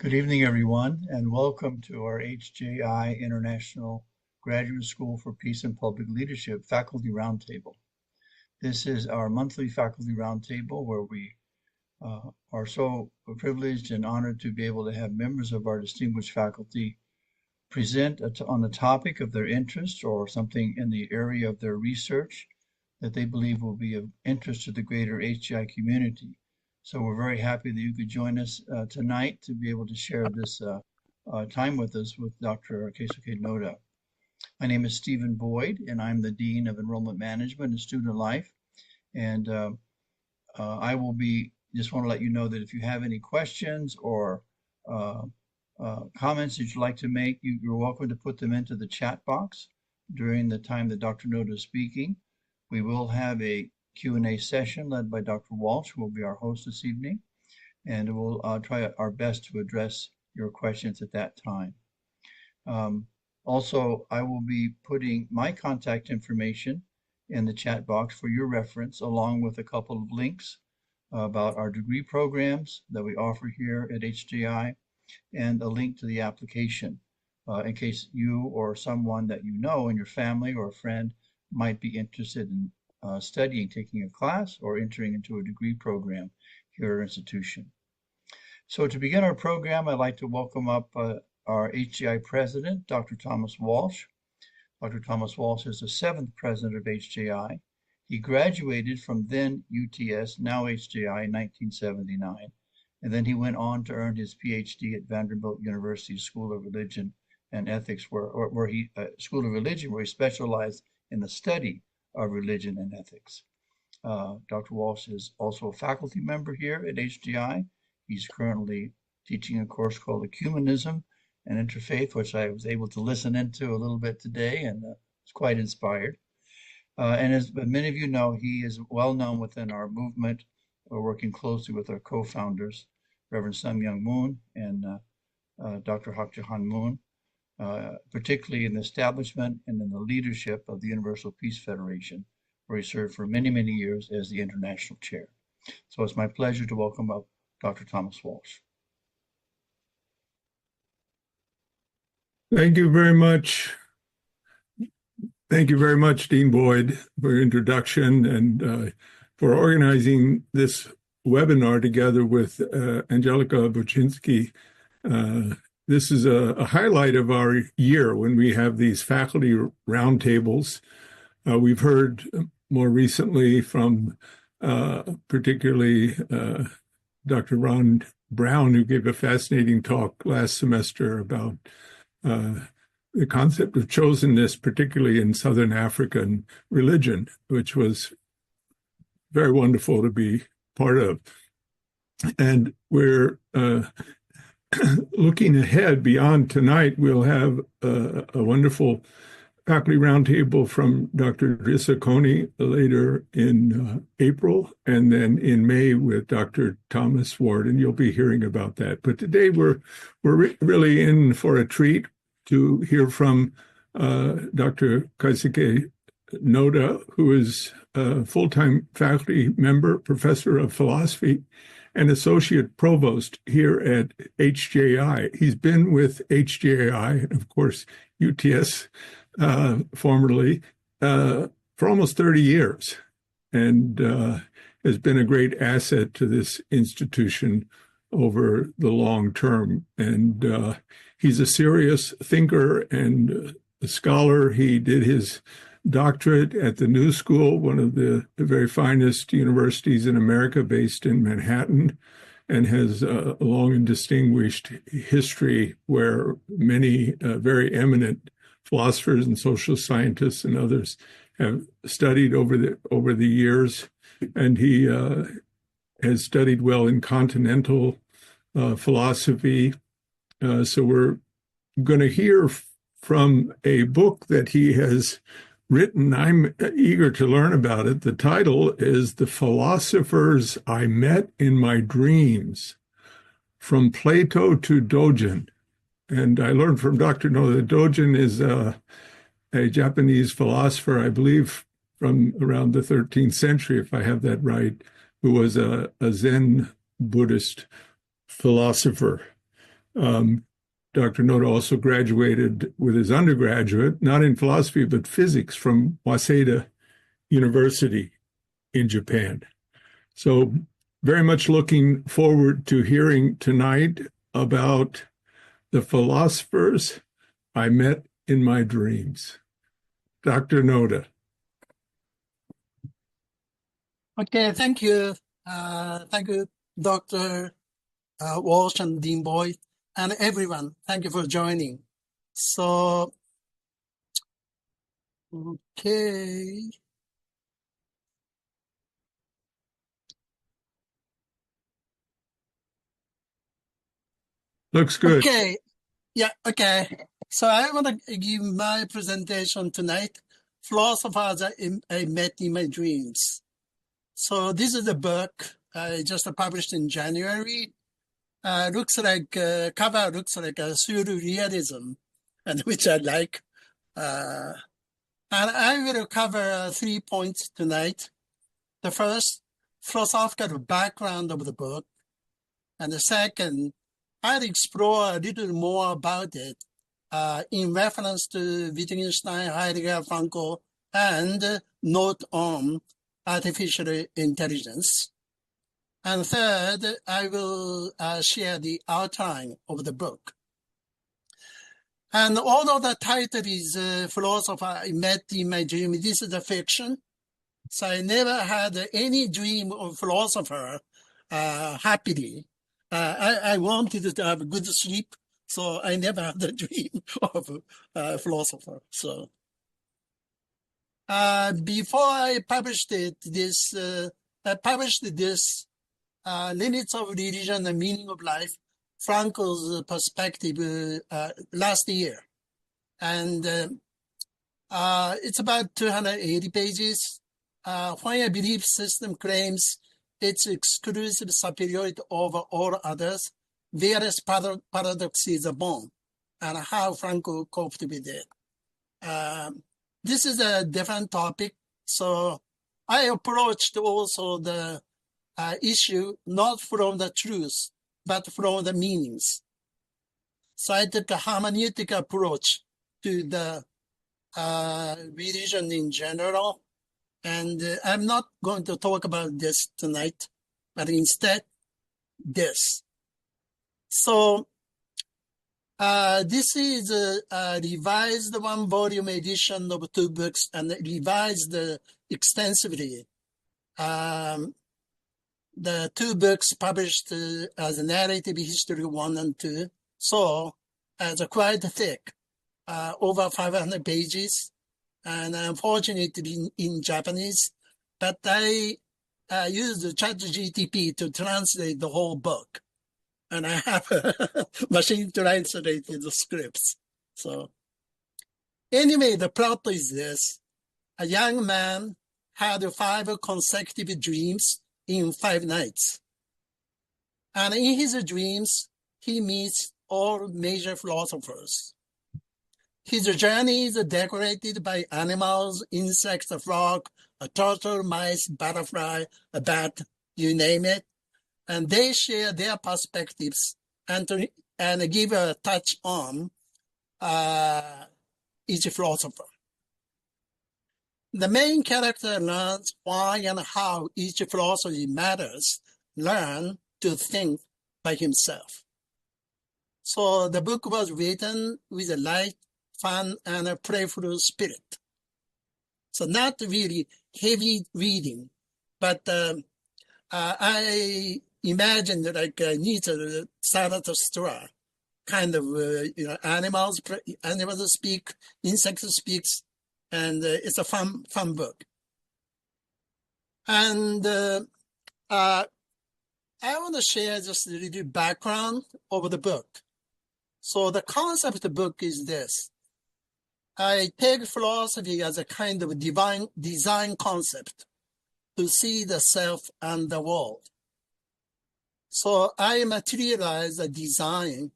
Good evening, everyone, and welcome to our HJI International Graduate School for Peace and Public Leadership Faculty Roundtable. This is our monthly Faculty Roundtable where we are so privileged and honored to be able to have members of our distinguished faculty present on the topic of their interest or something in the area of their research that they believe will be of interest to the greater HJI community. So we're very happy that you could join us tonight to be able to share this time with us with Dr. Keisuke Noda. My name is Stephen Boyd, and I'm the Dean of Enrollment Management and Student Life. And I will just want to let you know that if you have any questions or comments that you'd like to make, you're welcome to put them into the chat box during the time that Dr. Noda is speaking. We will have a Q&A session led by Dr. Walsh, who will be our host this evening, and we'll try our best to address your questions at that time. Also, I will be putting my contact information in the chat box for your reference, along with a couple of links about our degree programs that we offer here at HJI, and a link to the application in case you or someone that you know in your family or a friend might be interested in studying, taking a class, or entering into a degree program here at our institution. So to begin our program, I'd like to welcome up our HJI president, Dr. Thomas Walsh. Dr. Thomas Walsh is the 7th president of HJI. He graduated from then UTS, now HJI, in 1979, and then he went on to earn his PhD at Vanderbilt University School of Religion and Ethics, where he specialized in the study of religion and ethics. Dr. Walsh is also a faculty member here at HJI. He's currently teaching a course called Ecumenism and Interfaith, which I was able to listen into a little bit today and was quite inspired. And as many of you know, he is well known within our movement. We're working closely with our co-founders, Reverend Sun Myung Moon and Dr. Hak Jahan Moon, particularly in the establishment and in the leadership of the Universal Peace Federation, where he served for many, many years as the international chair. So it's my pleasure to welcome up Dr. Thomas Walsh. Thank you very much. Thank you very much, Dean Boyd, for your introduction and for organizing this webinar together with Angelica Buczynski. This is a highlight of our year when we have these faculty roundtables. We've heard more recently from particularly Dr. Ron Brown, who gave a fascinating talk last semester about the concept of chosenness, particularly in Southern African religion, which was very wonderful to be part of. And we're looking ahead beyond tonight, we'll have a wonderful faculty roundtable from Dr. Drissa Coney later in April, and then in May with Dr. Thomas Ward, and you'll be hearing about that. But today we're really in for a treat to hear from Dr. Keisuke Noda, who is a full-time faculty member, professor of philosophy, and associate provost here at HJI. He's been with HJI, and of course, UTS formerly, for almost 30 years, and has been a great asset to this institution over the long term. And he's a serious thinker and a scholar. He did his doctorate at the New School, one of the very finest universities in America, based in Manhattan, and has a long and distinguished history where many very eminent philosophers and social scientists and others have studied over the years. And he has studied well in continental philosophy. So we're going to hear from a book that he has written. I'm eager to learn about it. The title is The Philosophers I Met in My Dreams, From Plato to Dogen. And I learned from Dr. Noda that Dogen is a Japanese philosopher, I believe, from around the 13th century, if I have that right, who was a Zen Buddhist philosopher. Um, Dr. Noda also graduated with his undergraduate, not in philosophy, but physics from Waseda University in Japan. So very much looking forward to hearing tonight about the philosophers I met in my dreams. Dr. Noda. Okay, thank you. Thank you, Dr. Walsh and Dean Boyd, and everyone. Thank you for joining. So, okay. Looks good. Okay, yeah, okay. So I want to give my presentation tonight, Philosophers I Met in My Dreams. So this is a book I just published in January. Looks like, cover looks like a surrealism, and which I like. And I will cover 3 points tonight. The first, philosophical background of the book. And the second, I'll explore a little more about it in reference to Wittgenstein, Heidegger, Frankl, and note on artificial intelligence. And third, I will share the outline of the book. And although the title is Philosopher I Met in My Dream, this is a fiction. So I never had any dream of philosopher happily. I wanted to have good sleep, so I never had a dream of philosopher. So before I published it, I published this Limits of Religion and Meaning of Life, Frankl's perspective last year. And it's about 280 pages. When a belief system claims its exclusive superiority over all others, various paradoxes are born, and how Frankl coped with it. This is a different topic, so I approached also the issue not from the truth, but from the meanings. So I took a hermeneutic approach to the religion in general. And I'm not going to talk about this tonight, but instead this. So this is a revised one-volume edition of 2 books and revised extensively. The 2 books published as a narrative history 1 and 2. So it's quite thick, over 500 pages. And unfortunately in Japanese, but I used ChatGPT to translate the whole book. And I have machine translated the scripts. So anyway, the plot is this. A young man had 5 consecutive dreams in 5 nights. And in his dreams, he meets all major philosophers. His journey is decorated by animals, insects, a frog, a turtle, mice, butterfly, a bat, you name it. And they share their perspectives and give a touch on each philosopher. The main character learns why and how each philosophy matters, learn to think by himself. So the book was written with a light, fun, and a playful spirit. So not really heavy reading, but I imagined like Nietzsche, Zarathustra, kind of, animals speak, insects speaks, and it's a fun book. And I want to share just a little background of the book. So the concept of the book is this. I take philosophy as a kind of divine design concept to see the self and the world. So I materialize a design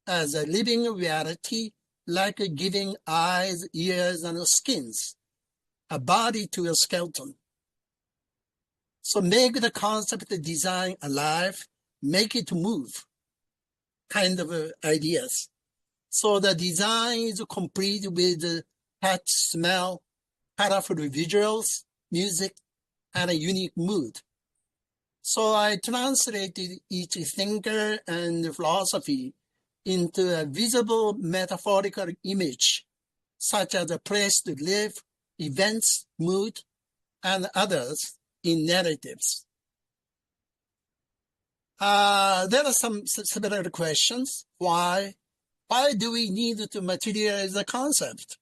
as a living reality, like giving eyes, ears, and skins, a body to a skeleton. So make the concept design alive, make it move. kind of ideas. So the design is complete with touch, smell, colorful visuals, music, and a unique mood. So I translated each thinker and philosophy into a visible metaphorical image, such as a place to live, events, mood, and others in narratives. There are some similar questions. Why do we need to materialize the concept?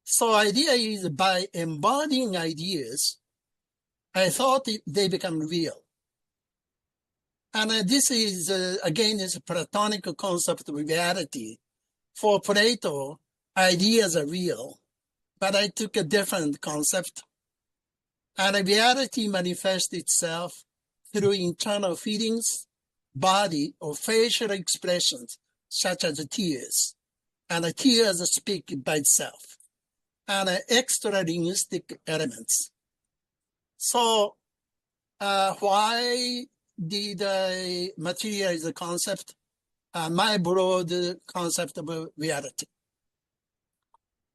So idea is by embodying ideas, I thought they become real. And this is, again, is a Platonic concept of reality. For Plato, ideas are real, but I took a different concept. And reality manifests itself through internal feelings, body, or facial expressions, such as tears. And tears speak by itself. And extra linguistic elements. So why did I materialize the concept? My broad concept of reality.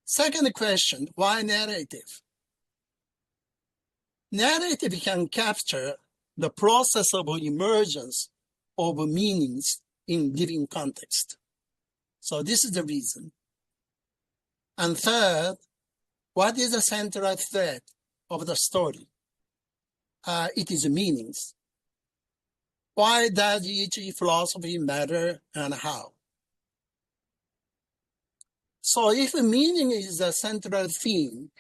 Second question, why narrative? Narrative can capture the process of emergence of meanings in living context. So this is the reason. And third, what is the central thread of the story? It is meanings. Why does each philosophy matter and how? So if meaning is the central theme,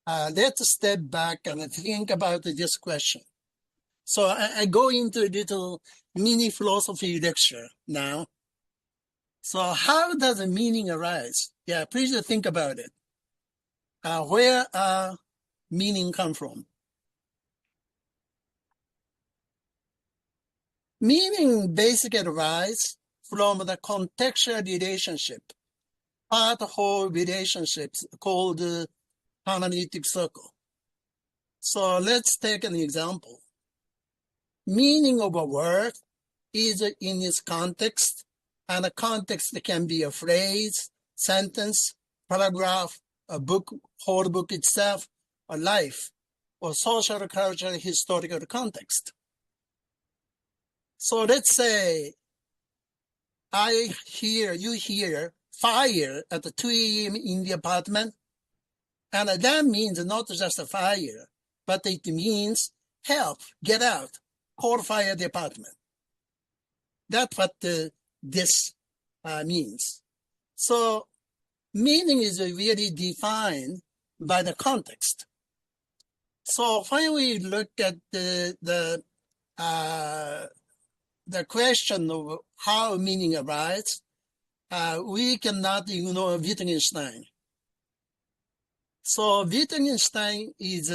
let's step back and think about this question. So I go into a little mini philosophy lecture now. So how does a meaning arise? Yeah, please think about it. Where meaning come from? Meaning basically arises from the contextual relationship, part-whole relationships called the hermeneutic circle. So let's take an example. Meaning of a word is in its context, and the context can be a phrase, sentence, paragraph, a book, whole book itself, a life, or social, cultural, historical context. So let's say you hear fire at 2 a.m. in the apartment, and that means not just a fire, but it means help, get out, call fire department. That's what this means. So meaning is really defined by the context. So when we look at the question of how meaning arises, we cannot ignore Wittgenstein. So Wittgenstein is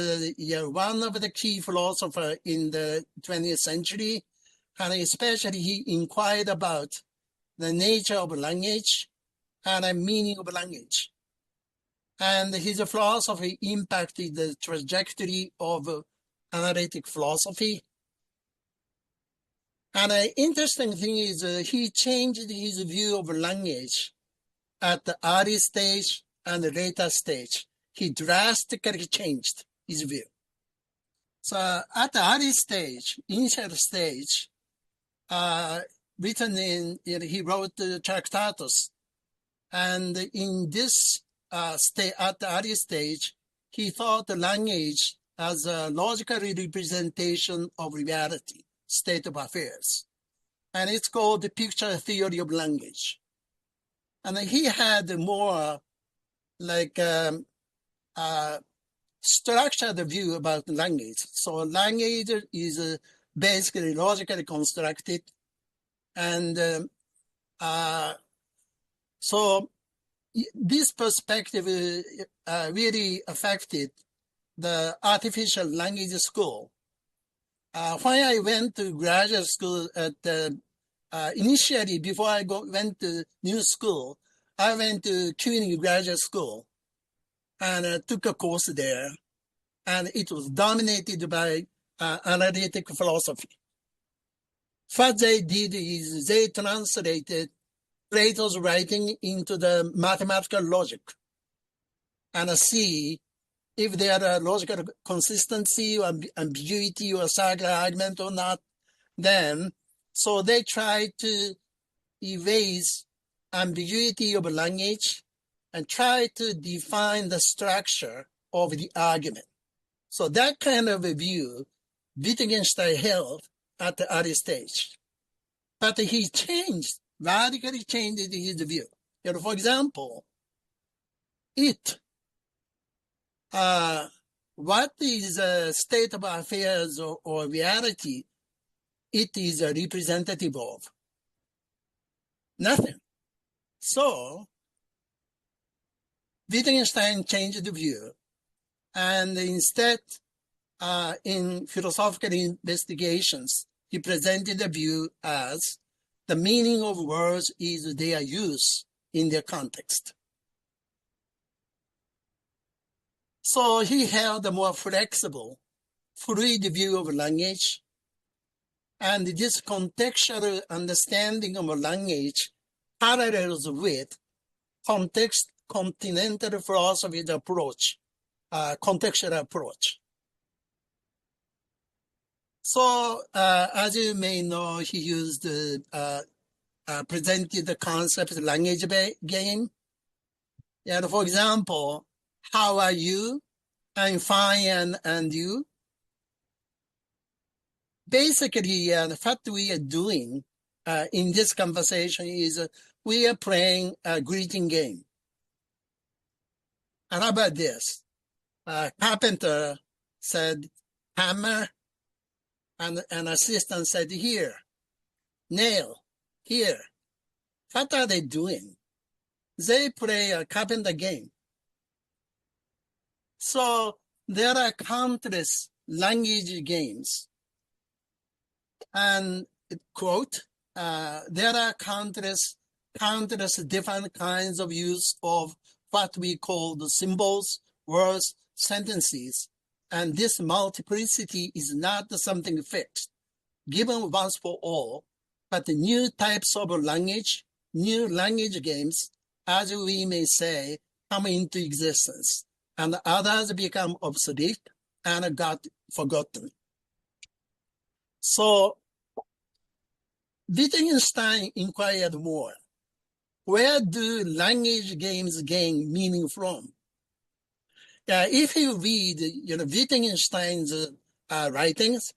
one of the key philosophers in the 20th century, and especially he inquired about the nature of language and the meaning of language. And his philosophy impacted the trajectory of analytic philosophy. And an interesting thing is he changed his view of language at the early stage and the later stage. He drastically changed his view. So at the early stage, initial stage, he wrote the Tractatus. And in this at the early stage, he thought the language as a logical representation of reality, state of affairs. And it's called the picture theory of language. And he had more like structured view about language. So language is basically logically constructed. And so this perspective really affected the artificial language school. When I went to graduate school initially, before I went to new school, I went to CUNY graduate school and took a course there. And it was dominated by analytic philosophy. what they did is they translated Plato's writing into the mathematical logic and see if there are logical consistency or ambiguity or circular argument or not. Then, so they try to erase ambiguity of language and try to define the structure of the argument. So that kind of a view Wittgenstein held at the early stage. But he radically changed his view. For example, what is a state of affairs or reality, it is a representative of? Nothing. So, Wittgenstein changed the view, and instead, in philosophical investigations, he presented the view as the meaning of words is their use in their context. So he held a more flexible, fluid view of language, and this contextual understanding of language parallels with continental philosophy's approach, contextual approach. So, as you may know, he used, presented the concept of language game. And for example, how are you? I'm fine, and you? Basically, what we are doing in this conversation is we are playing a greeting game. And how about this? Carpenter said, hammer, and an assistant said, here. Nail, here. What are they doing? They play a carpenter game. So there are countless language games. And, quote, there are countless different kinds of use of what we call the symbols, words, sentences. And this multiplicity is not something fixed, given once for all, but new types of language, new language games, as we may say, come into existence, and others become obsolete and got forgotten. So Wittgenstein inquired more. Where do language games gain meaning from? If you read, Wittgenstein's writings,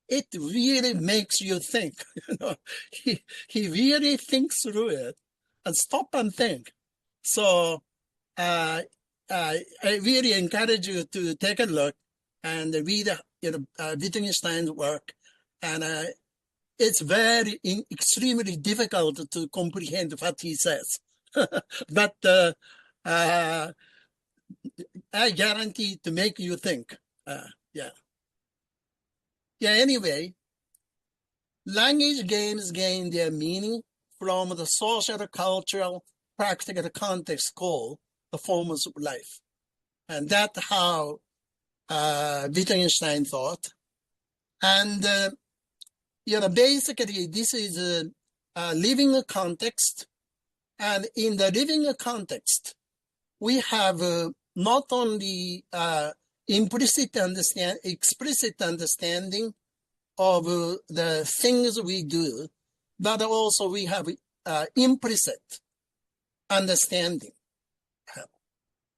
it really makes you think. He really thinks through it and stop and think. So I really encourage you to take a look and read, Wittgenstein's work, and it's extremely difficult to comprehend what he says, but I guarantee to make you think. Anyway, language games gain their meaning from the social, cultural, practical context called the forms of life. And that's how Wittgenstein thought. And, basically this is a living context. And in the living context, we have not only explicit understanding of the things we do, but also we have implicit understanding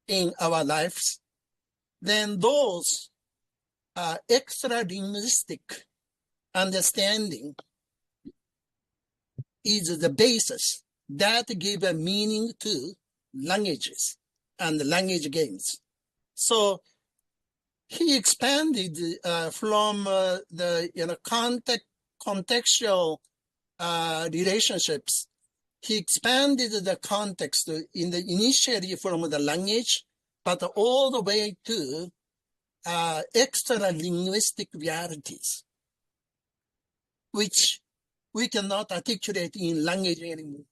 in our lives. Then those extra linguistic understanding is the basis that give a meaning to languages and language games. So he expanded from the contextual relationships. He expanded the context initially from the language, but all the way to extra linguistic realities, which we cannot articulate in language anymore.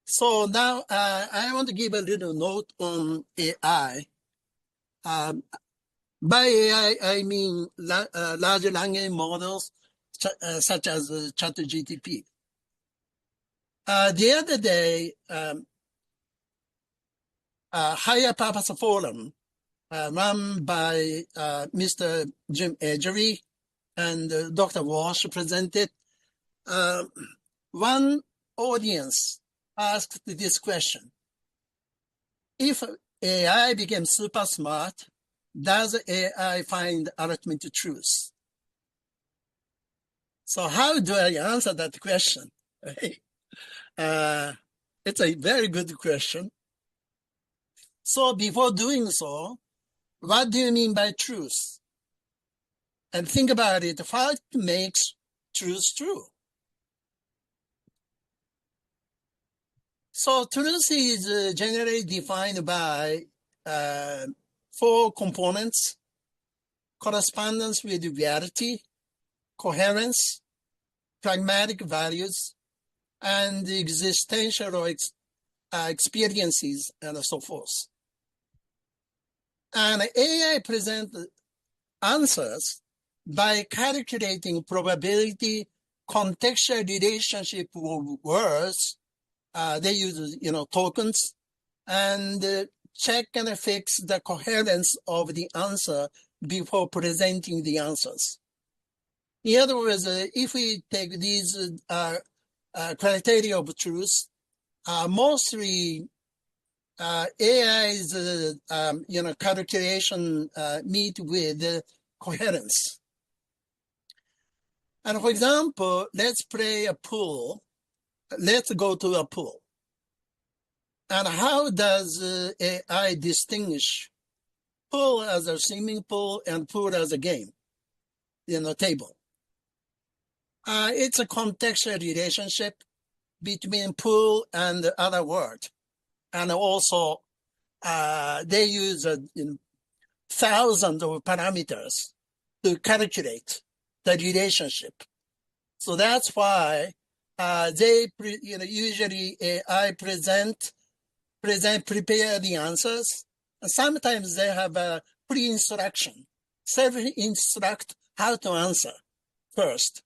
So now I want to give a little note on AI. By AI, I mean large language models such as ChatGPT. The other day, Higher Purpose Forum, run by Mr. Jim Edgery and Dr. Walsh presented. One audience asked this question: if AI became super smart, does AI find ultimate truth? So how do I answer that question? It's a very good question. So before doing so, what do you mean by truth? And think about it, what makes truth true? So truth is generally defined by 4 components: correspondence with reality, coherence, pragmatic values, and existential experiences, and so forth. And AI presents answers by calculating probability, contextual relationship of words. They use, tokens, and check and fix the coherence of the answer before presenting the answers. In other words, if we take these criteria of truth, mostly AI's calculation meet with coherence. And for example, let's play a pool. Let's go to a pool. And how does AI distinguish pool as a swimming pool and pool as a game, table? It's a contextual relationship between pool and the other word. And also, they use thousands of parameters to calculate the relationship. So that's why they usually AI prepare the answers. And sometimes they have a pre-instruction, self-instruct how to answer first.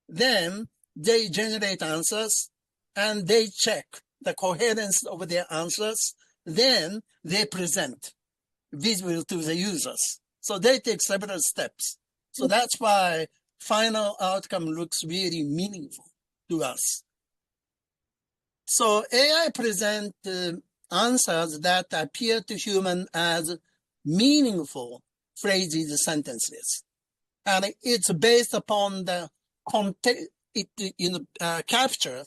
Then they generate answers and they check the coherence of their answers. Then they present visible to the users. So they take several steps. So that's why final outcome looks really meaningful to us. So AI present answers that appear to human as meaningful phrases, sentences. And it's based upon the context, capture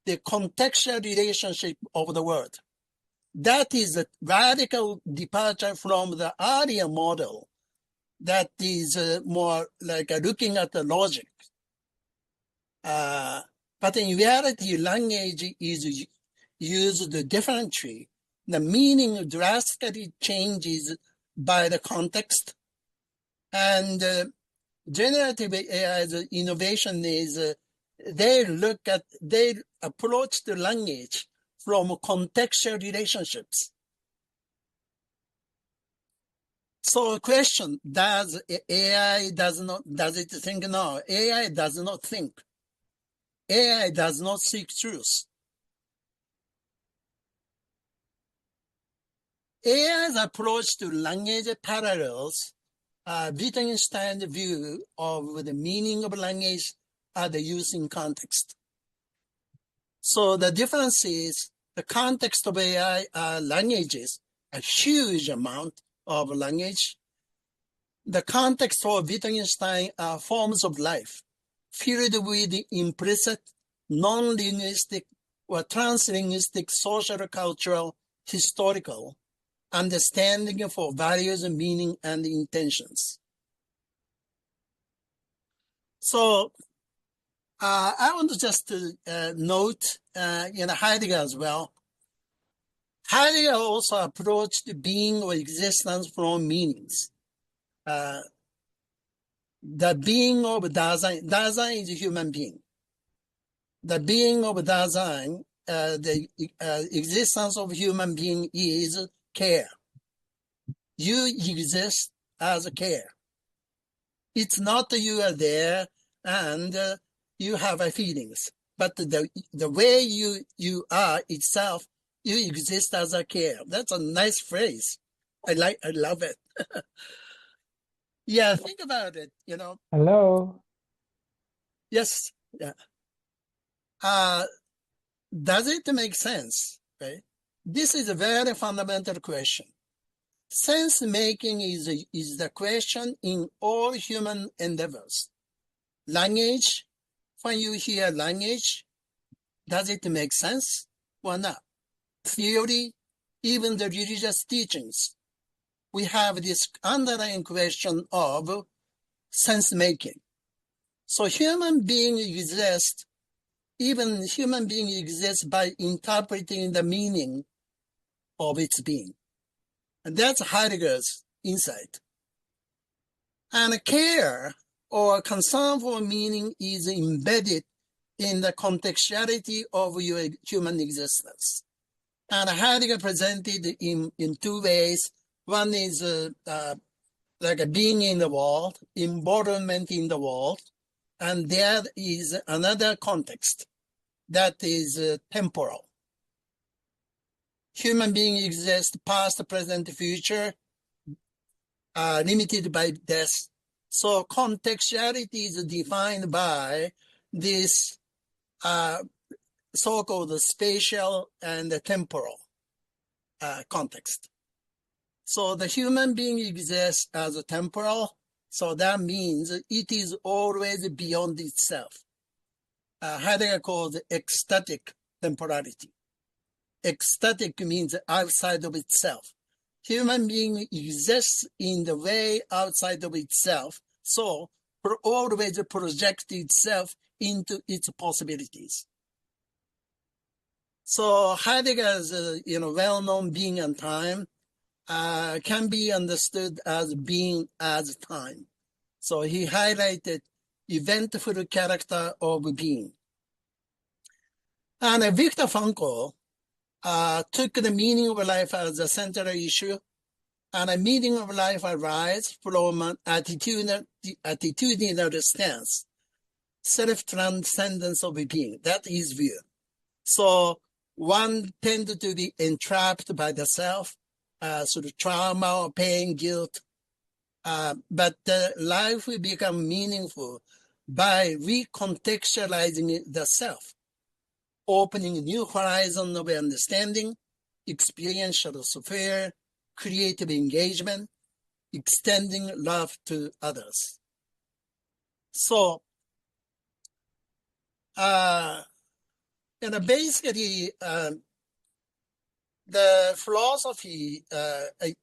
the contextual relationship of the word. That is a radical departure from the earlier model that is more like looking at the logic. But in reality, language is used differently. The meaning drastically changes by the context. And generative AI's innovation is they approach the language from contextual relationships. So question, does it think? No, AI does not think. AI does not seek truth. AI's approach to language parallels Wittgenstein's view of the meaning of language and the use in context. So the difference is the context of AI languages, a huge amount of language. The context of Wittgenstein are forms of life filled with implicit, non-linguistic or translinguistic social, cultural, historical understanding for values, meaning, and intentions. So I want to just note Heidegger as well. Heidegger also approached being or existence from meanings. The being of Dasein, Dasein is a human being. The being of Dasein, the existence of human being is care. You exist as a care. It's not that you are there and you have feelings. But the way you are itself, you exist as a care. That's a nice phrase. I love it. Yeah, think about it, Hello. Yes. Yeah. Does it make sense? Right? This is a very fundamental question. Sense making is the question in all human endeavors. Language, when you hear language, does it make sense or not? Theory, even the religious teachings, we have this underlying question of sense making. So human being exists by interpreting the meaning of its being. And that's Heidegger's insight. And care or concern for meaning is embedded in the contextuality of your human existence. And Heidegger presented in two ways. One is like a being in the world, embodiment in the world, and there is another context that is temporal. Human being exists past, present, future, limited by death. So contextuality is defined by this so-called spatial and temporal context. So the human being exists as a temporal, so that means it is always beyond itself. Heidegger calls ecstatic temporality. Ecstatic means outside of itself. Human being exists in the way outside of itself, so always project itself into its possibilities. So Heidegger's well-known being and time can be understood as being as time. So he highlighted eventful character of being. And Viktor Frankl took the meaning of life as a central issue, and a meaning of life arises from an attitudinal stance, self-transcendence of being. That is view. So one tends to be entrapped by the self, through trauma or pain, guilt, but life will become meaningful by recontextualizing the self, opening new horizons of understanding, experiential sphere, creative engagement, extending love to others. So, basically, the philosophy, I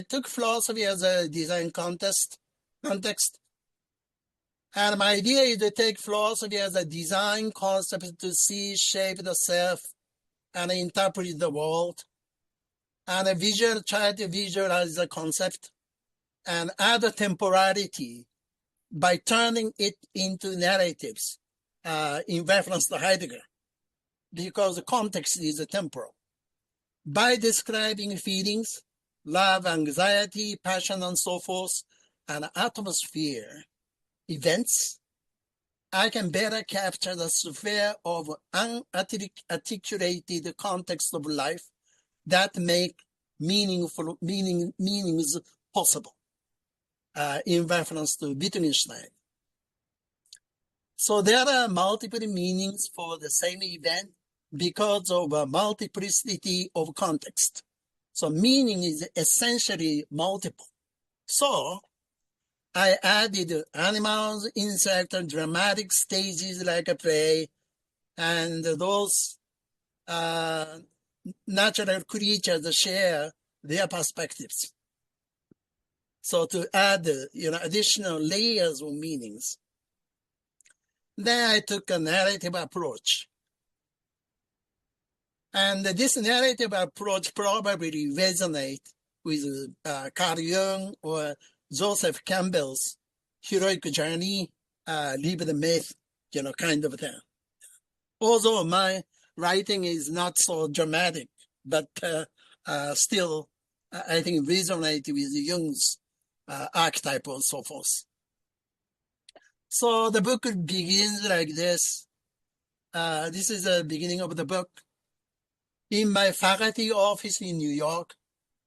took philosophy as a design context, and my idea is to take philosophy as a design concept to see, shape the self, and interpret the world, and try to visualize the concept, and add a temporality by turning it into narratives in reference to Heidegger, because the context is temporal. By describing feelings, love, anxiety, passion, and so forth, and atmosphere, events, I can better capture the sphere of unarticulated context of life that make meanings possible, in reference to Wittgenstein. So there are multiple meanings for the same event because of a multiplicity of context. So meaning is essentially multiple. So I added animals, insects, dramatic stages like a play, and those natural creatures share their perspectives. So to add additional layers of meanings. Then I took a narrative approach. And this narrative approach probably resonates with Carl Jung or Joseph Campbell's heroic journey, live the myth, kind of thing. Although my writing is not so dramatic, but still, I think resonates with Jung's archetype and so forth. So the book begins like this. This is the beginning of the book. In my faculty office in New York,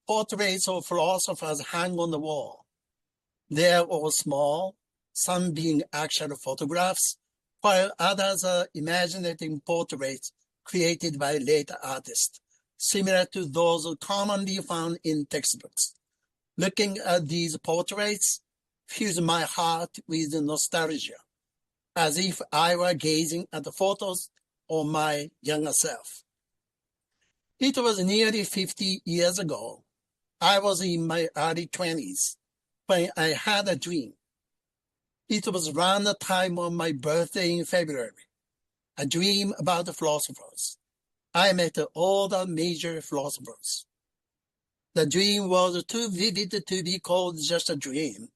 portraits of philosophers hang on the wall. They are all small, some being actual photographs, while others are imaginative portraits created by later artists, similar to those commonly found in textbooks. Looking at these portraits fills my heart with nostalgia, as if I were gazing at the photos of my younger self. It was nearly 50 years ago. I was in my early 20s when I had a dream. It was around the time of my birthday in February, a dream about the philosophers. I met all the major philosophers. The dream was too vivid to be called just a dream.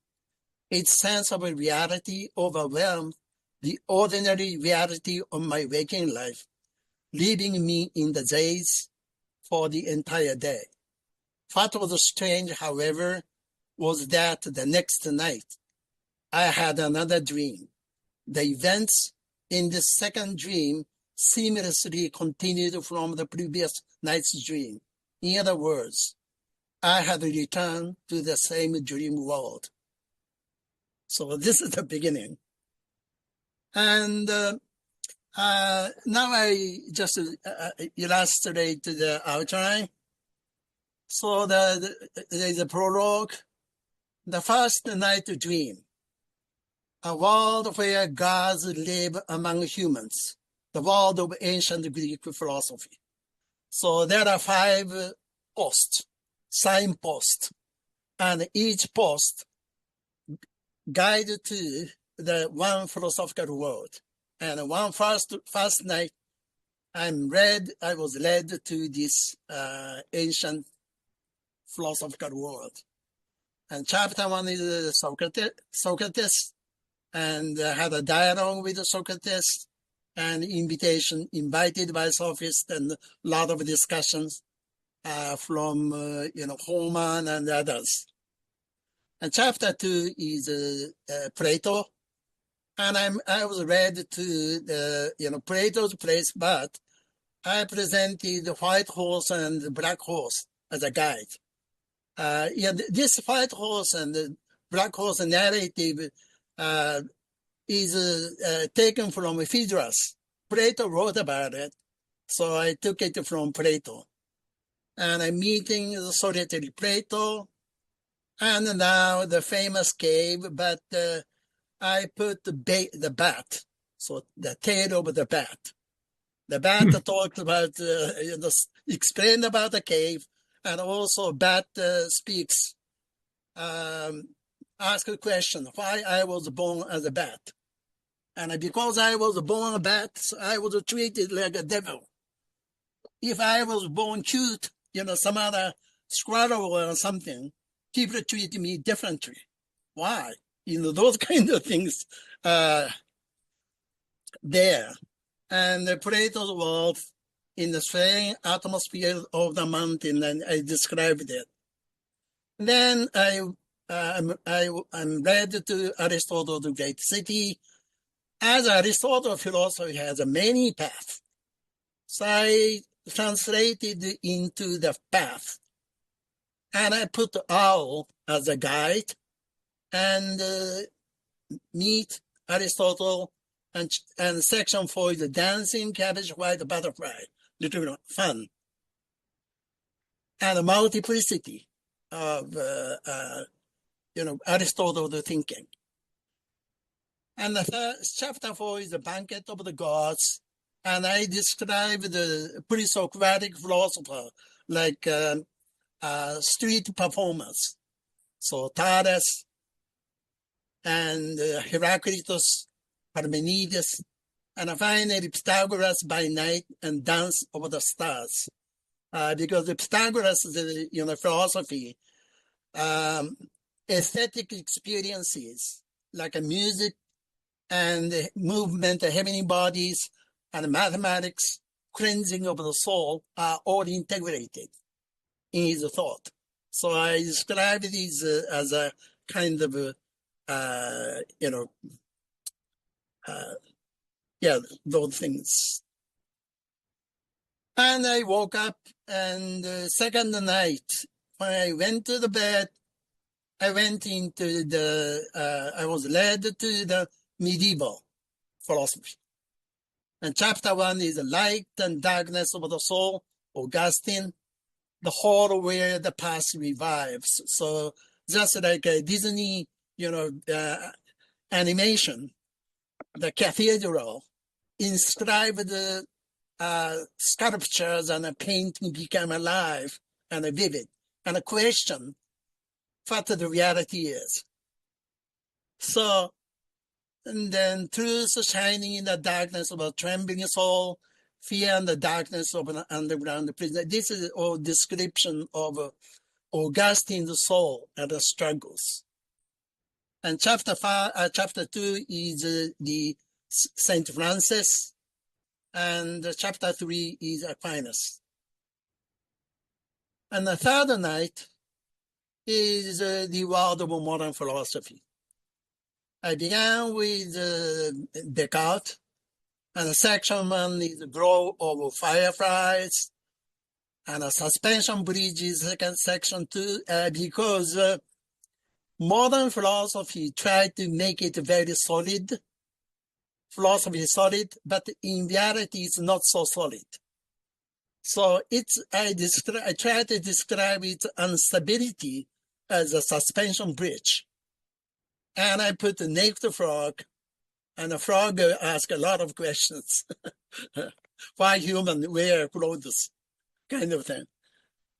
Its sense of reality overwhelmed the ordinary reality of my waking life, leaving me in the daze for the entire day. What was strange, however, was that the next night I had another dream. The events in the second dream seamlessly continued from the previous night's dream. In other words, I had returned to the same dream world. So this is the beginning. And now I just illustrate the outline. So there's a prologue. The first night dream. A world where gods live among humans. The world of ancient Greek philosophy. So there are 5 posts, signposts, and each post guide to the one philosophical world. And one first night, I was led to this ancient philosophical world. And chapter 1 is Socrates, and had a dialogue with Socrates, and invited by sophists, and a lot of discussions from Homer and others. And chapter 2 is Plato, and I was led to Plato's place, but I presented the white horse and the black horse as a guide. This white horse and the black horse narrative is taken from Phaedrus. Plato wrote about it, so I took it from Plato. And I'm meeting the solitary Plato, and now the famous cave, but I put the bat, so the tail of the bat. The bat talks about, explain about the cave, and also bat speaks, ask a question, why I was born as a bat. And because I was born a bat, I was treated like a devil. If I was born cute, some other squirrel or something, people treat me differently. Why? Those kind of things there. And Plato's world in the same atmosphere of the mountain, and I described it. Then I'm led to Aristotle's great city. As Aristotle's philosophy has many paths, so I translated into the path, and I put owl as a guide, and meet Aristotle, and section 4 is the dancing cabbage white butterfly, little fun, and a multiplicity of Aristotle's thinking. And the chapter 4 is the banquet of the gods, and I describe the pre-Socratic philosopher like street performers. So Thales and Heraclitus, Parmenides, and finally Pythagoras by night and dance over the stars. Because the Pythagoras, philosophy, aesthetic experiences like music and movement of heavenly bodies and mathematics, cleansing of the soul are all integrated in his thought. So I describe these as a kind of, those things. And I woke up, and the second night, when I went to the bed, I went into I was led to the medieval philosophy. And chapter 1 is Light and Darkness of the Soul, Augustine, the whole where the past revives. So just like a Disney, animation, the cathedral inscribed sculptures and a painting become alive and vivid, and a question what the reality is. So, and then truth shining in the darkness of a trembling soul, fear and the darkness of an underground prison. This is all description of Augustine's soul and the struggles. And chapter 2 is the Saint Francis, and chapter 3 is Aquinas. And the third night is the world of modern philosophy. I began with Descartes, and section 1 is the glow of fireflies, and a suspension bridge is section 2, because modern philosophy tried to make it very solid. Philosophy is solid, but in reality it's not so solid. So I try to describe its instability as a suspension bridge. And I put the naked frog, and the frog asks a lot of questions. Why human wear clothes, kind of thing.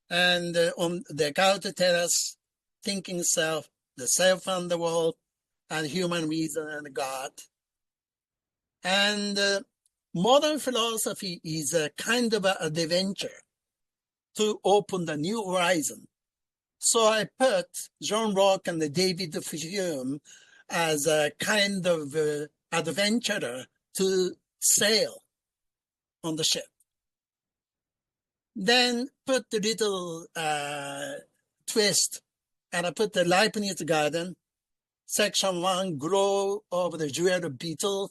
And on Descartes tells us thinking self, the self and the world, and human reason and God. And modern philosophy is a kind of an adventure to open the new horizon. So I put John Locke and David Hume as a kind of adventurer to sail on the ship. Then put the little twist, and I put the Leibniz Garden, section 1, Glow of the Jewel Beetle,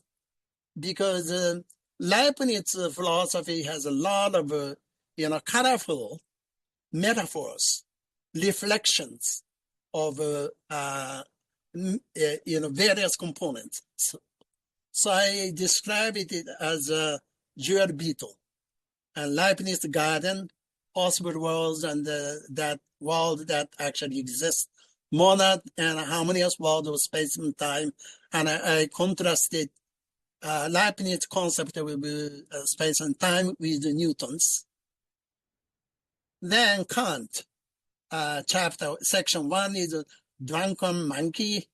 because Leibniz philosophy has a lot of colorful metaphors, reflections of various components. So I describe it as a jewel beetle, and Leibniz Garden, possible worlds, and that world that actually exists, monad and harmonious world of space and time, and I contrasted Leibniz concept with space and time with Newton's. Then Kant, section 1 is drunken monkey,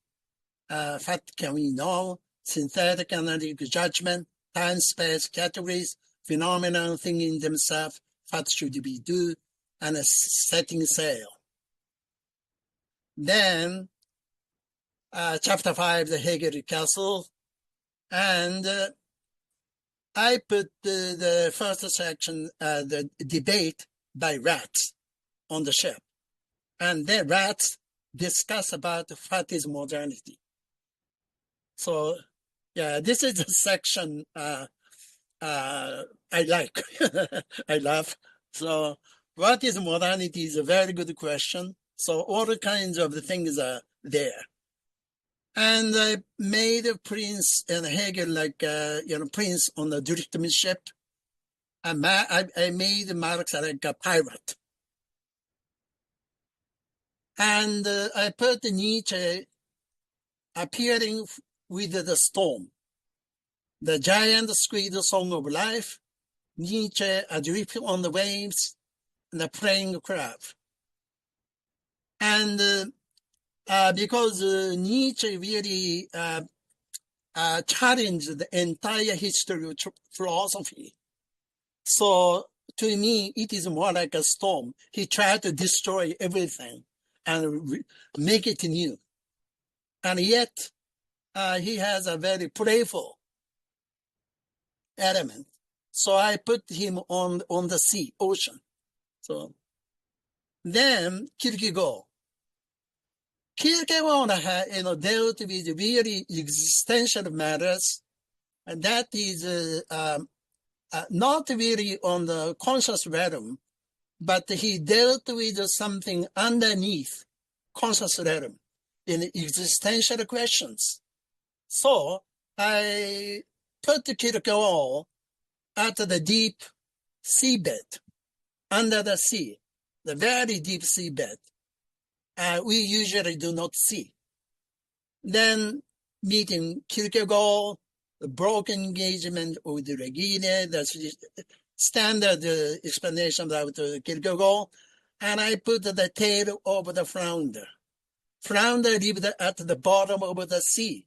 what can we know, synthetic analytic judgment, time, space, categories, phenomenon, thing in themselves, what should we do, and a setting sail. Then chapter 5, the Hegel Castle, and I put the first section, the debate by rats on the ship. And then rats discuss about what is modernity. So, yeah, this is a section I like, I love. So, what is modernity is a very good question. So, all kinds of the things are there. And I made a Prince and Hegel like, Prince on the Driftman ship. I made Marx like a pirate. And I put Nietzsche appearing with the storm. The giant squid song of life, Nietzsche adrift on the waves, and the praying crab. And because Nietzsche really challenged the entire history of philosophy. So to me, it is more like a storm. He tried to destroy everything and make it new. And yet, he has a very playful element. So I put him on the sea, ocean. So then Kierkegaard dealt with really existential matters And that is not really on the conscious realm, but he dealt with something underneath conscious realm in existential questions. So I put Kierkegaard at the deep seabed, under the sea, the very deep seabed. We usually do not see. Then meeting Kierkegaard, the broken engagement with Regine, the standard explanation about Kierkegaard, and I put the tail of the flounder. Flounder lived at the bottom of the sea.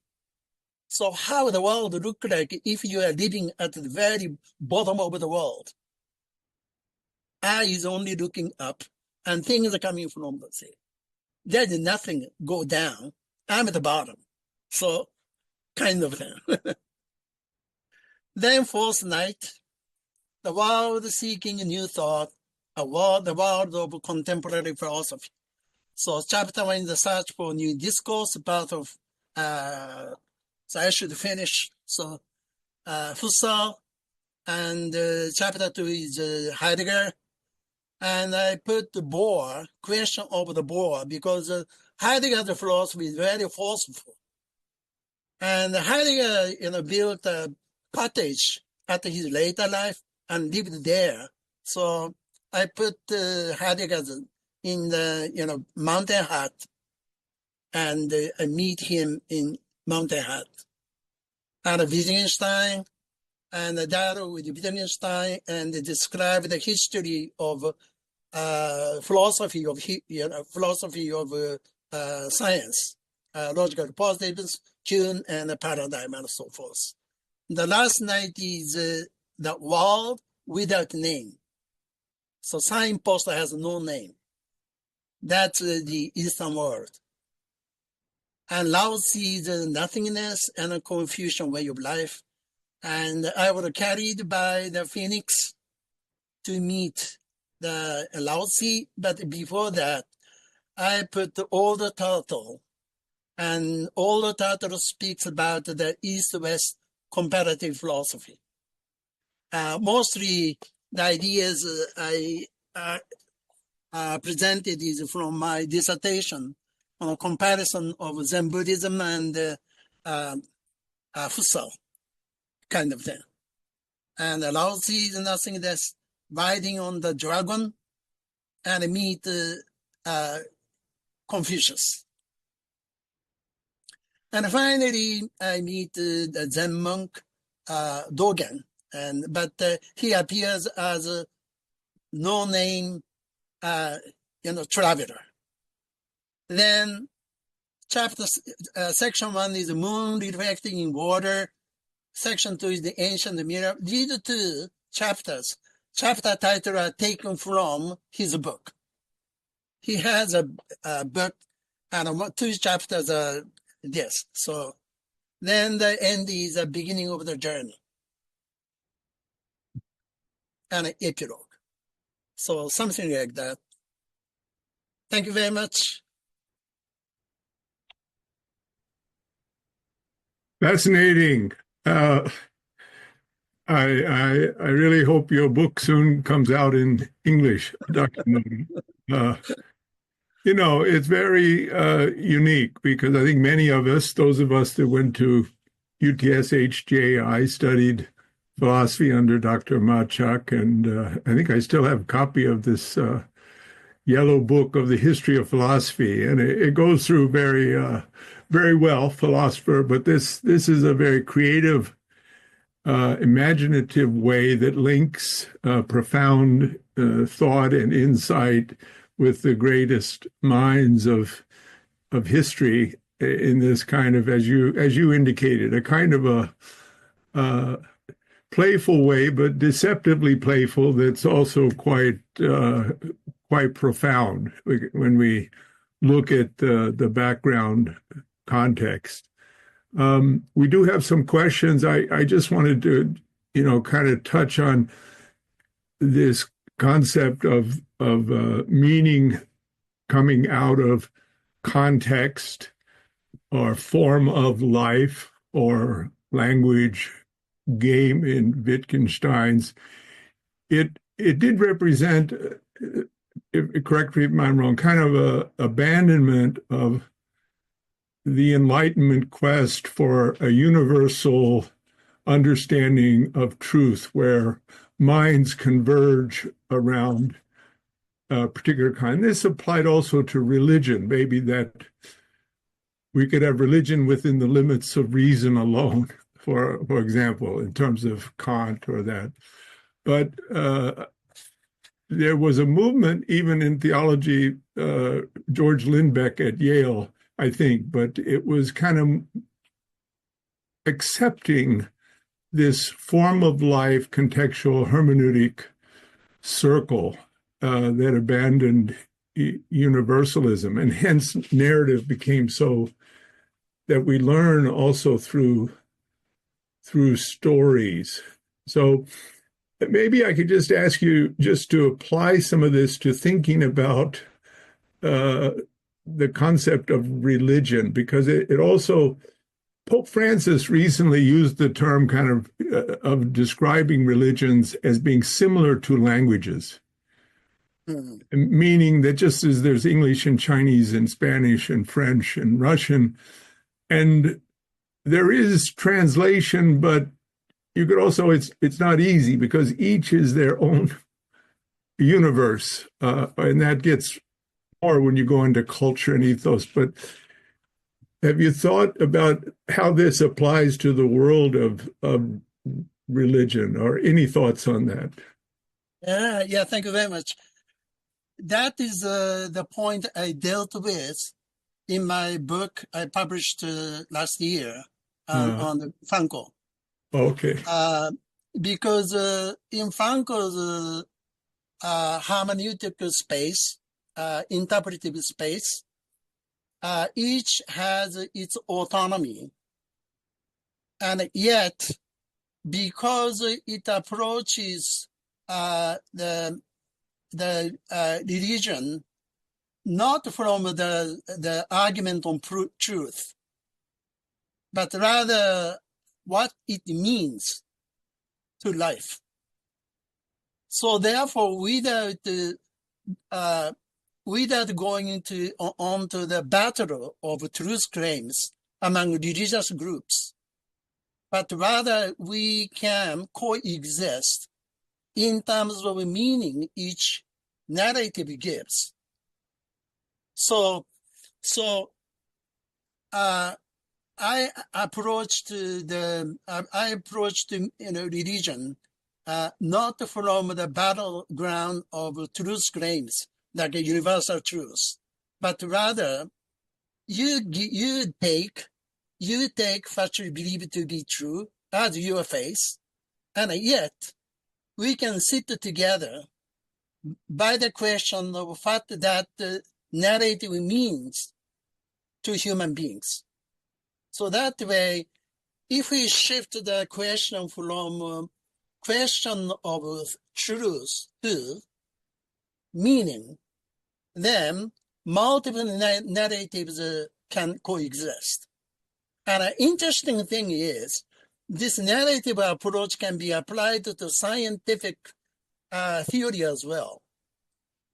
So how the world look like if you are living at the very bottom of the world? Eye is only looking up, and things are coming from the sea. There is nothing go down. I'm at the bottom. So kind of thing. Then fourth night, the world seeking a new thought, the world of contemporary philosophy. So chapter 1 is the search for new discourse, part of, so I should finish. So Husserl, and chapter 2 is Heidegger. And I put the bore, question of the bore, because Heidegger's philosophy is very forceful. And Heidegger, built a cottage at his later life and lived there. So I put Heidegger in the, mountain hut, and I meet him in mountain hut. And Wittgenstein, and the dialogue with Wittgenstein, and describe the history of philosophy of science, logical positivism, Kuhn, and the paradigm, and so forth. The last night is the world without name. So signpost has no name. That's the Eastern world. And Lao sees nothingness and a confusion way of life. And I was carried by the phoenix to meet the Lao Tzu, but before that, I put all the turtle, and all the turtle speaks about the East-West comparative philosophy. Mostly the ideas I presented is from my dissertation on a comparison of Zen Buddhism and Husserl, kind of thing. And Lao Tzu is nothing that's riding on the dragon and meet Confucius. And finally, I meet the Zen monk, Dogen, but he appears as a no-name, traveler. Then section 1 is moon reflecting in water. Section 2 is the ancient mirror. These two chapters, chapter title are taken from his book. He has a book, and 2 chapters are this. So then the end is the beginning of the journey and an epilogue. So something like that. Thank you very much. Fascinating. I really hope your book soon comes out in English, Dr. Noda. It's very unique because I think many of us, those of us that went to UTS I studied philosophy under Dr. Machak, and I think I still have a copy of this yellow book of the history of philosophy, and it goes through very well, philosopher, but this is a very creative, imaginative way that links profound thought and insight with the greatest minds of history in this kind of, as you indicated, a kind of a playful way, but deceptively playful. That's also quite profound when we look at the background context. We do have some questions. I just wanted to, kind of touch on this concept of meaning coming out of context or form of life or language game in Wittgenstein's, it did represent, correct me if I'm wrong, kind of a abandonment of the Enlightenment quest for a universal understanding of truth, where minds converge around a particular kind. This applied also to religion, maybe that we could have religion within the limits of reason alone, for example, in terms of Kant or that. But there was a movement, even in theology, George Lindbeck at Yale, I think, but it was kind of accepting this form of life, contextual hermeneutic circle that abandoned universalism, and hence narrative became so that we learn also through stories. So maybe I could just ask you just to apply some of this to thinking about the concept of religion, because it also, Pope Francis recently used the term kind of describing religions as being similar to languages, meaning that just as there's English and Chinese and Spanish and French and Russian, and there is translation, but you could also, it's not easy because each is their own universe, and that gets more when you go into culture and ethos. But have you thought about how this applies to the world of religion, or any thoughts on that? Yeah, thank you very much. That is the point I dealt with in my book I published last year on the Frankl. Okay. Because in Frankl's hermeneutic space, interpretive space, each has its autonomy. And yet, because it approaches the religion not from the argument on truth, but rather what it means to life. So therefore, without going onto the battle of truth claims among religious groups, but rather we can coexist in terms of meaning each narrative gives. So I approached religion not from the battleground of truth claims like a universal truth, but rather you take what you believe to be true as your faith, and yet we can sit together by the question of what that narrative means to human beings. So that way, if we shift the question from question of truth to meaning, then multiple narratives can coexist. And an interesting thing is, this narrative approach can be applied to scientific theory as well.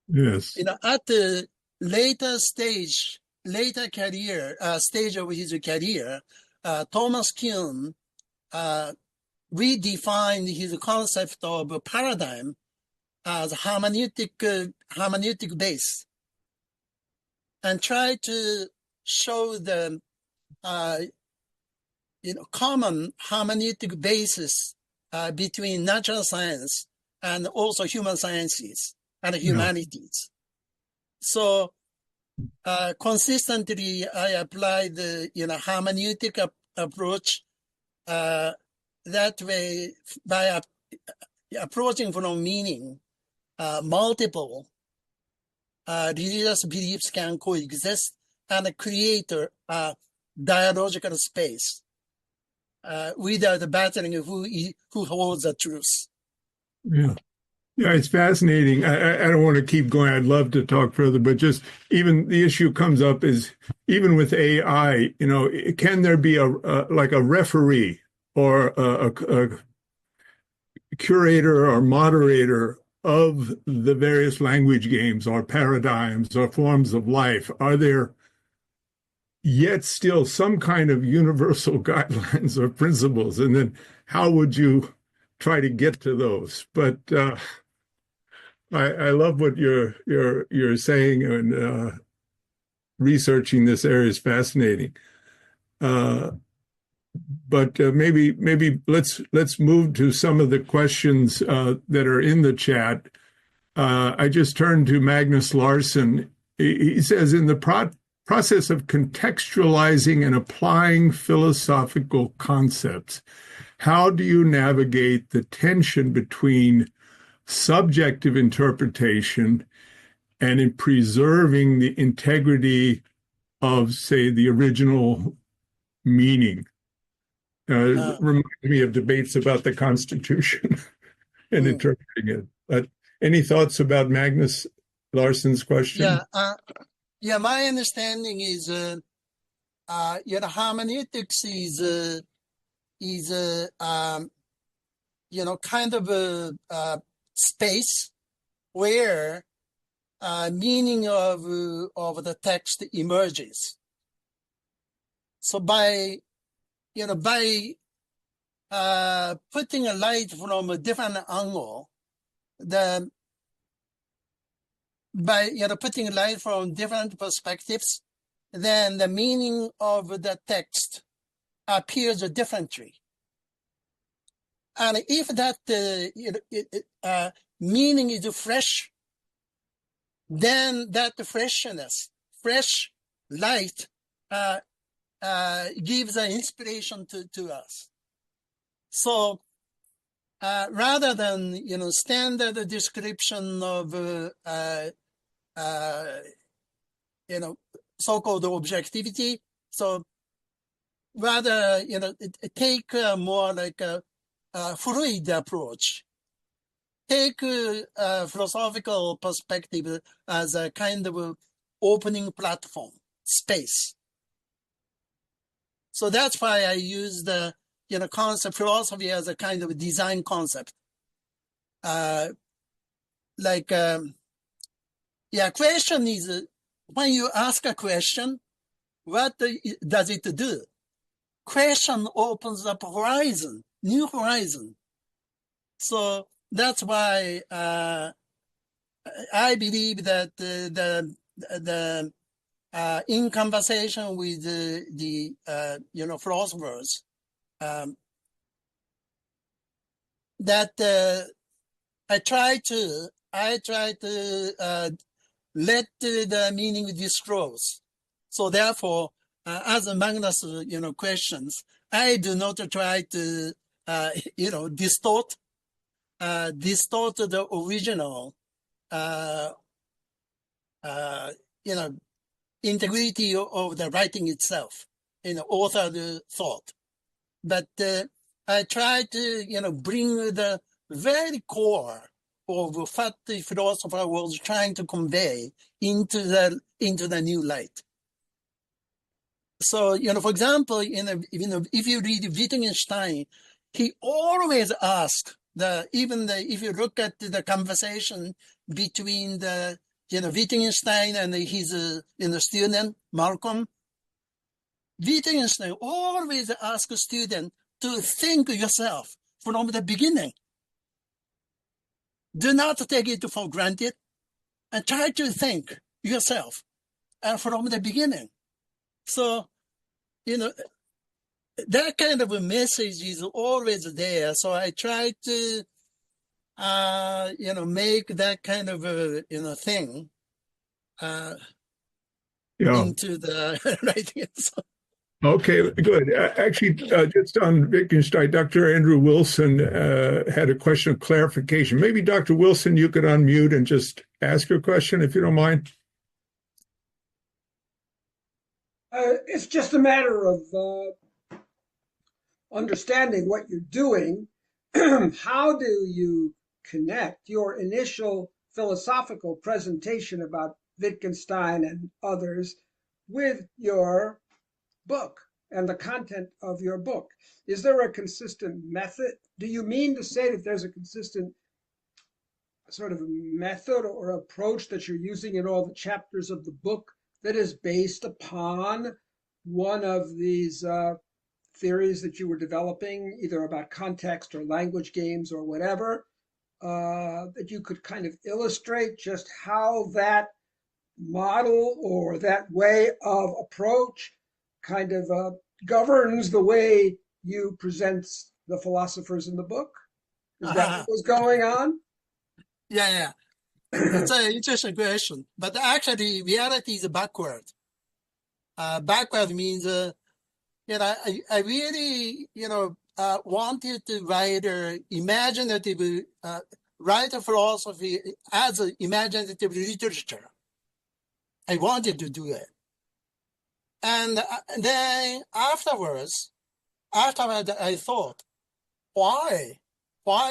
Yes. At the later stage of his career, Thomas Kuhn redefined his concept of paradigm as hermeneutic base, and tried to show the common hermeneutic basis between natural science and also human sciences and humanities. So consistently, I applied the hermeneutic approach that way. By approaching from meaning, multiple religious beliefs can coexist and create a dialogical space without battling who holds the truth. Yeah, it's fascinating. I don't want to keep going. I'd love to talk further, but just even the issue comes up is, even with AI, can there be a referee, or a curator or moderator of the various language games or paradigms or forms of life? Are there yet still some kind of universal guidelines or principles? And then how would you try to get to those? But I love what you're saying, and researching this area is fascinating. But maybe let's move to some of the questions that are in the chat. I just turned to Magnus Larsson. He says, in the process of contextualizing and applying philosophical concepts, how do you navigate the tension between subjective interpretation and in preserving the integrity of, say, the original meaning? It reminds me of debates about the Constitution and interpreting it. But any thoughts about Magnus Larsson's question? Yeah, my understanding is, hermeneutics is kind of a space where meaning of the text emerges. So by putting a light from a different angle, by putting light from different perspectives, then the meaning of the text appears differently. And if that meaning is fresh, then that freshness, fresh light, gives an inspiration to us. So rather than standard description of so-called objectivity, so rather take more like a fluid approach. Take a philosophical perspective as a kind of opening platform, space. So that's why I use the concept philosophy as a kind of design concept. Question is, when you ask a question, what does it do? Question opens up horizon, new horizon. So that's why I believe that in conversation with the philosophers, that I try to let the meaning disclose. So therefore, as Magnus questions, I do not try to distort the original integrity of the writing itself, authored thought. But I try to bring the very core of what the philosopher was trying to convey into the new light. So for example, if you read Wittgenstein, he always asks if you look at the conversation between the Wittgenstein and his student Malcolm, Wittgenstein always asks students to think yourself from the beginning. Do not take it for granted, and try to think yourself from the beginning. So, that kind of a message is always there. So I try to, make that kind of a, thing into the writing. Okay, good. Actually, just on Wittgenstein, Dr. Andrew Wilson had a question of clarification. Maybe, Dr. Wilson, you could unmute and just ask your question, if you don't mind. It's just a matter of understanding what you're doing. How do you connect your initial philosophical presentation about Wittgenstein and others with your book and the content of your book. Is there a consistent method? Do you mean to say that there's a consistent sort of method or approach that you're using in all the chapters of the book that is based upon one of these theories that you were developing, either about context or language games or whatever, that you could kind of illustrate just how that model or that way of approach kind of governs the way you present the philosophers in the book? Is that what was going on? Yeah. It's an interesting question. But actually, reality is backward. Backward means, I really, wanted to write imaginative, write a philosophy as an imaginative literature. I wanted to do it. And then afterwards, I thought, why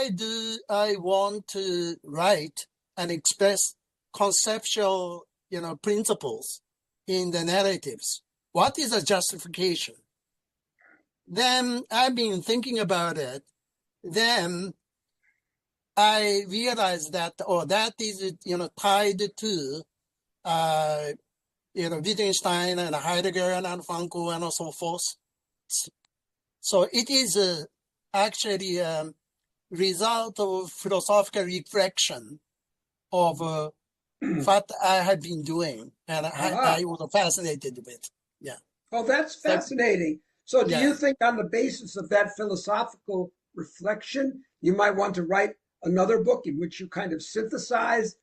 do I want to write and express conceptual, principles in the narratives? What is the justification? Then I've been thinking about it. Then I realized that is, tied to, Wittgenstein and Heidegger and Frankl and so forth. So it is actually a result of philosophical reflection of what I have been doing, and I was fascinated with. Yeah. Oh, that's fascinating. So do Yeah. you think on the basis of that philosophical reflection, you might want to write another book in which you kind of synthesize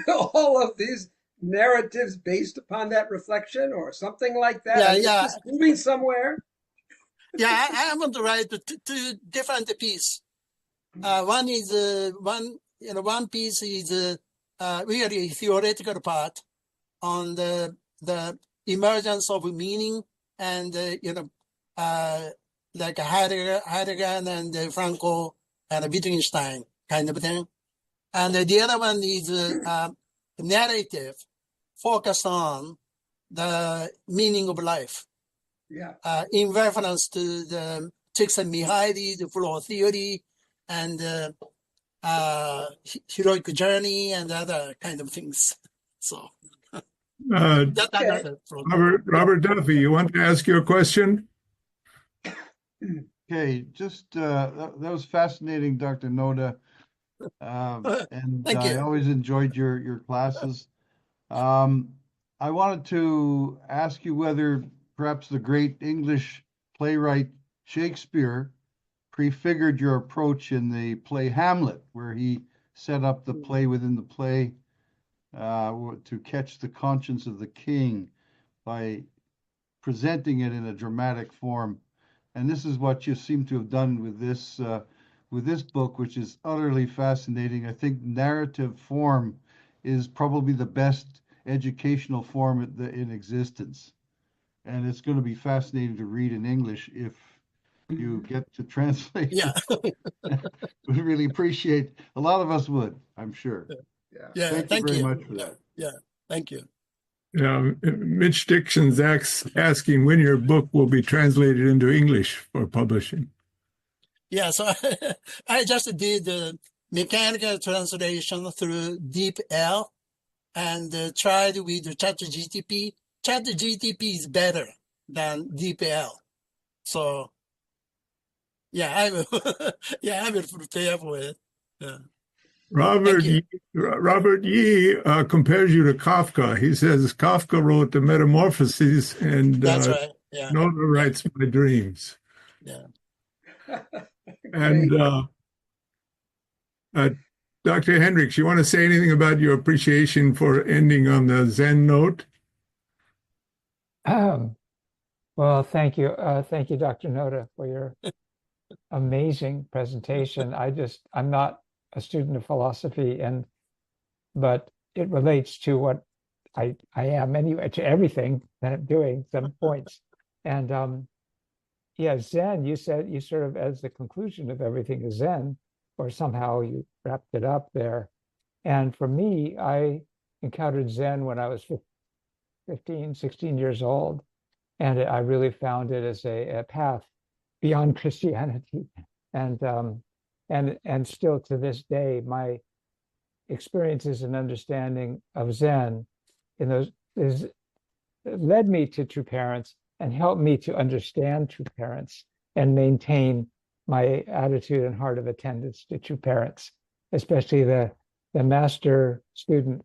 all of these narratives based upon that reflection or something like that? Is this moving somewhere? Yeah, I want to write two different pieces. One is one piece is really theoretical part on the emergence of meaning and like Heidegger and Frankl and Wittgenstein kind of thing. And the other one is narrative focused on the meaning of life. Yeah. In reference to the Csikszentmihalyi, the flow theory, and heroic journey and other kind of things. So Robert Duffy, you want to ask your question? Okay, just that was fascinating, Dr. Noda, and Thank I you. always enjoyed your classes. I wanted to ask you whether perhaps the great English playwright Shakespeare prefigured your approach in the play Hamlet, where he set up the play within the play to catch the conscience of the king by presenting it in a dramatic form. And this is what you seem to have done with this book, which is utterly fascinating. I think narrative form is probably the best educational form in existence. And it's going to be fascinating to read in English if you get to translate. Yeah. Would really appreciate. A lot of us would, I'm sure. Yeah. Thank you very much for that. Yeah. Thank you. Mitch Dixon's asking when your book will be translated into English for publishing. Yeah, so I just did the mechanical translation through DeepL and tried with ChatGPT. ChatGPT is better than DeepL. So, I will prepare for it. Yeah. Robert Yee compares you to Kafka. He says Kafka wrote the Metamorphoses, and that's right. Yeah. Noda writes my dreams. Yeah. And Dr. Hendricks, you want to say anything about your appreciation for ending on the Zen note? Well, thank you. Thank you, Dr. Noda, for your amazing presentation. I'm not a student of philosophy, but it relates to what I am anyway, to everything that I'm doing, some points. And Zen, you said you sort of, as the conclusion of everything is Zen, or somehow you wrapped it up there. And for me, I encountered Zen when I was 15, 16 years old. and I really found it as a path beyond Christianity, and still to this day, my experiences and understanding of Zen in those is led me to true parents and helped me to understand true parents and maintain my attitude and heart of attendance to true parents, especially the master-student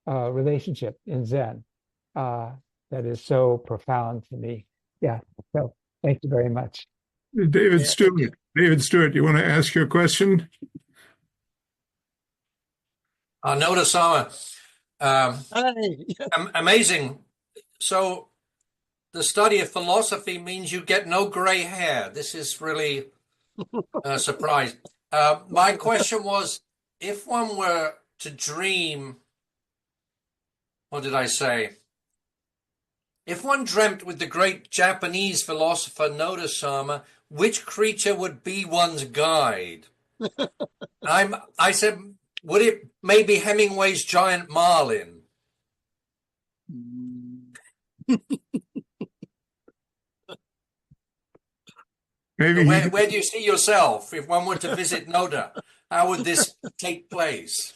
relationship in Zen that is so profound to me. Yeah, so thank you very much. David Stewart. David Stewart, you want to ask your question? Noda Sama, Hi. amazing. So the study of philosophy means you get no gray hair. This is really a surprise. My question was, if one were to dream, what did I say? If one dreamt with the great Japanese philosopher Noda Sama, which creature would be one's guide? I said, would it maybe Hemingway's giant marlin? Maybe where do you see yourself if one were to visit Noda? How would this take place?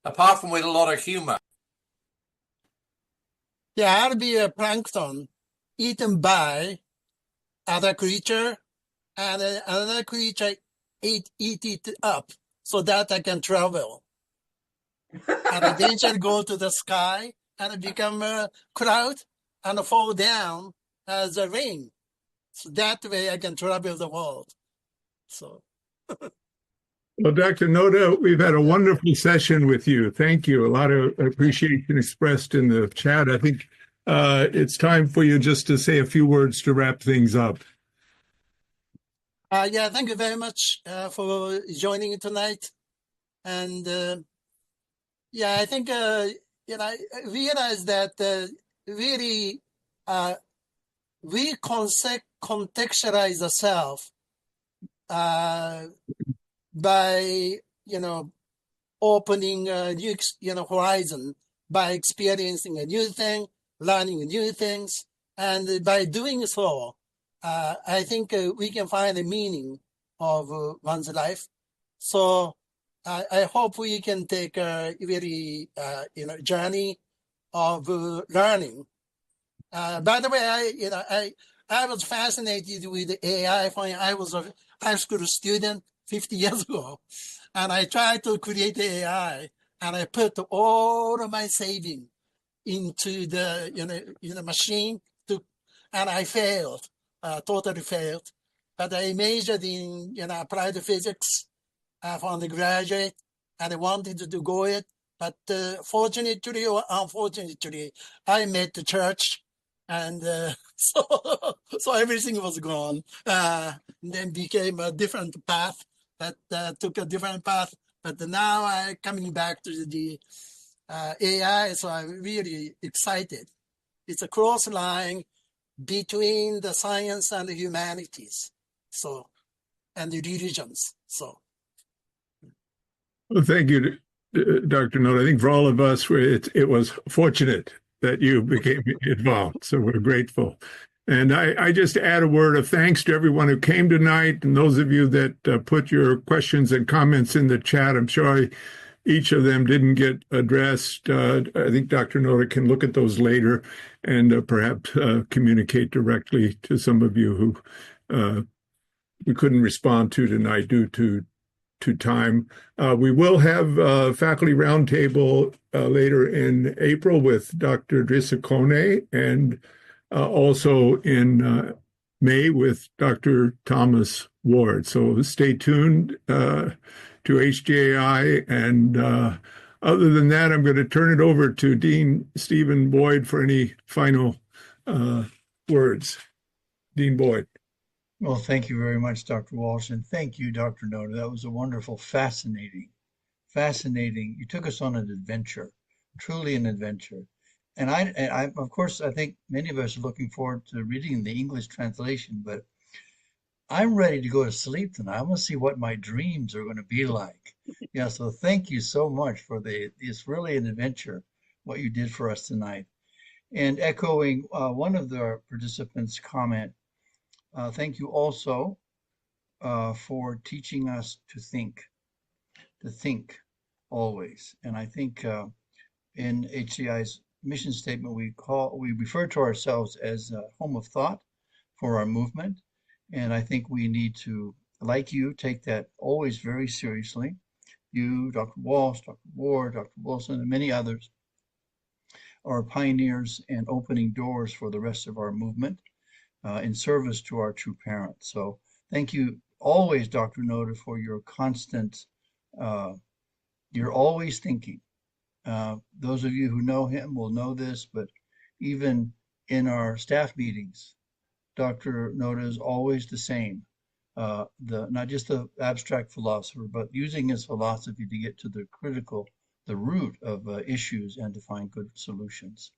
Apart from with a lot of humor. Yeah, I'll be a plankton eaten by other creature, and another creature eat it up so that I can travel. And eventually go to the sky and become a cloud and fall down as a rain. So that way I can travel the world. So. Well, Dr. Noda, we've had a wonderful session with you. Thank you. A lot of appreciation expressed in the chat. I think it's time for you just to say a few words to wrap things up. Yeah, thank you very much for joining tonight. And yeah, I think, I realize that really we contextualize the self by, opening a new, horizon, by experiencing a new thing, learning new things. And by doing so, I think we can find a meaning of one's life. So I hope we can take a very, journey of learning. By the way, I was fascinated with AI when I was a high school student 50 years ago, and I tried to create AI, and I put all of my saving into the machine, and I failed, totally failed. But I majored in applied physics for undergraduate, and I wanted to go it. But fortunately or unfortunately, I met the church, and so everything was gone. Then became a different path. That took a different path. But now I'm coming back to the AI, so I'm really excited. It's a cross line between the science and the humanities, and the religions. So. Well, thank you, Dr. Noda. I think for all of us, it was fortunate that you became involved, so we're grateful. And I just add a word of thanks to everyone who came tonight, and those of you that put your questions and comments in the chat. I'm sure each of them didn't get addressed. I think Dr. Noda can look at those later and perhaps communicate directly to some of you who we couldn't respond to tonight due to time. We will have Faculty Roundtable later in April with Dr. Drissa Kone, and also in May with Dr. Thomas Ward. So stay tuned to HJI. And other than that, I'm going to turn it over to Dean Stephen Boyd for any final words. Dean Boyd. Well, thank you very much, Dr. Walsh, and thank you, Dr. Noda. That was a wonderful, fascinating. You took us on an adventure, truly an adventure. And I, of course, I think many of us are looking forward to reading the English translation, but I'm ready to go to sleep tonight. I want to see what my dreams are going to be like. Yeah, so thank you so much for it's really an adventure, what you did for us tonight. And echoing one of the participants' comment, thank you also for teaching us to think always. And I think in HCI's mission statement, we refer to ourselves as a home of thought for our movement. And I think we need to, like you, take that always very seriously. You, Dr. Walsh, Dr. Ward, Dr. Wilson, and many others are pioneers and opening doors for the rest of our movement in service to our true parents. So thank you always, Dr. Noda, for your constant, you're always thinking. Those of you who know him will know this, but even in our staff meetings, Dr. Noda is always the same. Not just the abstract philosopher, but using his philosophy to get to the critical, the root of issues and to find good solutions.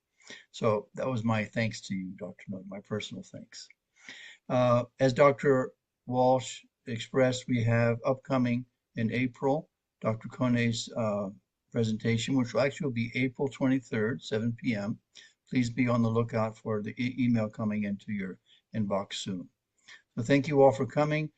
So that was my thanks to you, Dr. Noda, my personal thanks. As Dr. Walsh expressed, we have upcoming in April, Dr. Kone's presentation, which will actually be April 23rd, 7 p.m. Please be on the lookout for the email coming into your inbox soon. So thank you all for coming.